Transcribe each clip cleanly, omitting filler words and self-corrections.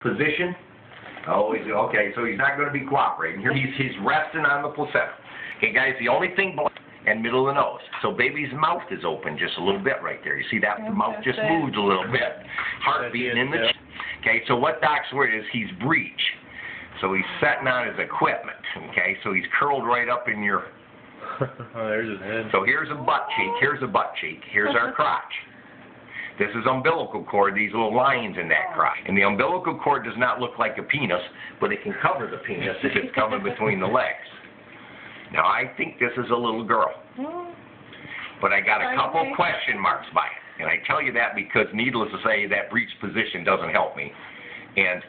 Position. Oh, okay, so he's not going to be cooperating. Here he's resting on the placenta. Okay, guys, the only thing and middle of the nose. So baby's mouth is open just a little bit right there. You see that? The mouth just moved a little bit. Heart beating in the chest. Okay, so what Doc's word is he's breech. So he's setting on his equipment. Okay, so he's curled right up in your... Oh, there's his head. So here's a butt cheek. Here's a butt cheek. Here's our crotch. This is umbilical cord, these little lines in that crotch. And the umbilical cord does not look like a penis, but it can cover the penis if it's coming between the legs. Now, I think this is a little girl. But I got a couple question marks by it. And I tell you that because, needless to say, that breech position doesn't help me. And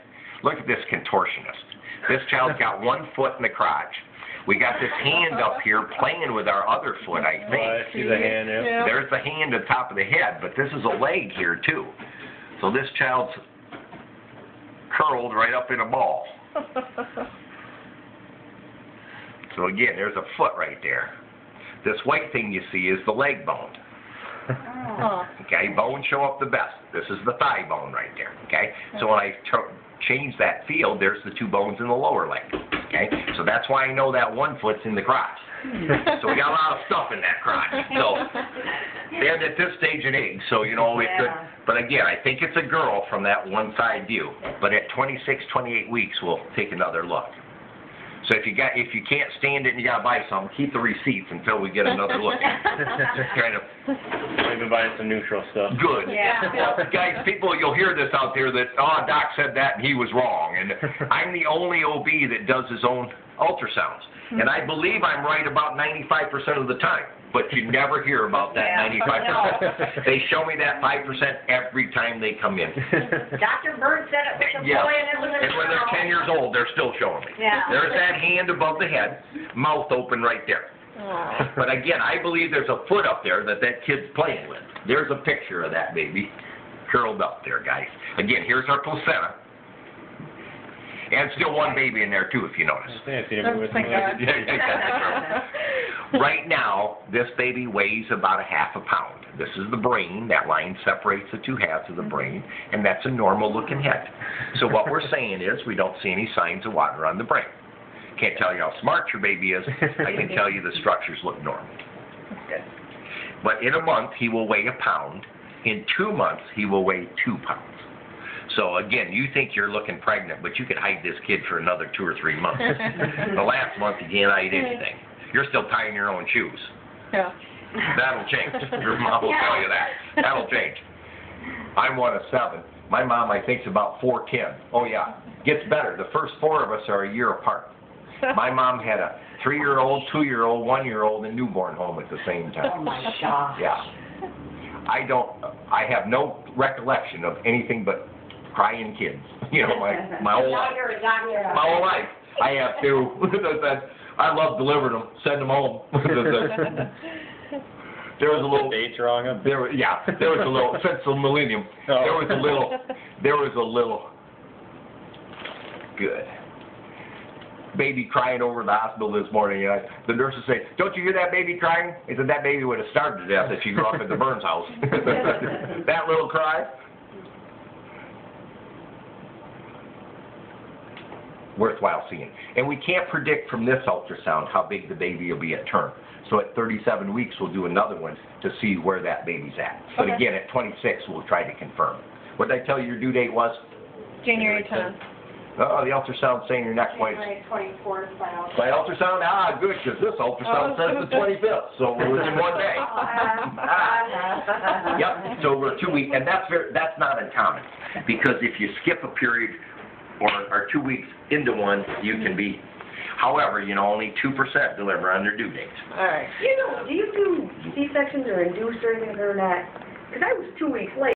look at this contortionist. This child's got one foot in the crotch. We got this hand up here playing with our other foot, I think. Oh, I see the hand, yeah. There's the hand on top of the head, but this is a leg here, too. So this child's curled right up in a ball. So again, there's a foot right there. This white thing you see is the leg bone. Okay, bones show up the best. This is the thigh bone right there. Okay, so when I change that field, there's the two bones in the lower leg. Okay, so that's why I know that one foot's in the crotch. So we got a lot of stuff in that crotch. So and at this stage in age, so you know it could. But again, I think it's a girl from that one side view. But at 26, 28 weeks, we'll take another look. So if you can't stand it and you gotta buy some, keep the receipts until we get another look. Kind of. I've been buying some neutral stuff. Good. Yeah. Guys, you'll hear this out there that, oh, Doc said that and he was wrong. And I'm the only OB that does his own ultrasounds. And I believe I'm right about 95% of the time. But you never hear about that 95%. They show me that 5% every time they come in. Dr. Bird said it was a boy and it was a girl. And when they're 10 years old, they're still showing me. Yeah. There's that hand above the head, mouth open right there. But again, I believe there's a foot up there that kid's playing with. There's a picture of that baby curled up there, guys. Again, here's our placenta. And still one baby in there, too, if you notice. Right now, this baby weighs about a ½ pound. This is the brain. That line separates the two halves of the brain, and that's a normal-looking head. So what we're saying is we don't see any signs of water on the brain. Can't tell you how smart your baby is. I can tell you the structures look normal. But in a month, he will weigh a pound. In 2 months, he will weigh 2 pounds. So again, you think you're looking pregnant, but you could hide this kid for another 2 or 3 months. The last month, you can't hide anything. You're still tying your own shoes. Yeah. That'll change. Your mom will tell you that. That'll change. I'm 1 of 7. My mom, I think, is about 4'10". Oh, yeah. Gets better. The first 4 of us are a year apart. My mom had a 3-year-old, 2-year-old, 1-year-old, and newborn home at the same time. Oh, my gosh. Yeah. I have no recollection of anything but crying kids. You know, my whole life. My whole life. I have to. I love delivering them, send them home. There was a little dates wrong. There was a little since the millennium. Oh. There was a little good baby crying over in the hospital this morning. The nurses say, "Don't you hear that baby crying?" He said, "That baby would have starved to death if she grew up at the Burns house." That little cry. Worthwhile seeing. And we can't predict from this ultrasound how big the baby will be at term. So at 37 weeks, we'll do another one to see where that baby's at. But again, at 26, we'll try to confirm. What did I tell you your due date was? January 10th. Oh, the ultrasound's saying you're not quite... January 24th by ultrasound. By ultrasound? Ah, good, because this ultrasound says the 25th, so we're within 1 day. Yep, so we're 2 weeks, and that's not uncommon, because if you skip a period or 2 weeks into one, you can be... However, you know, only 2% deliver on their due dates. All right. Do you do C-sections or induced or anything or not? Because I was 2 weeks late.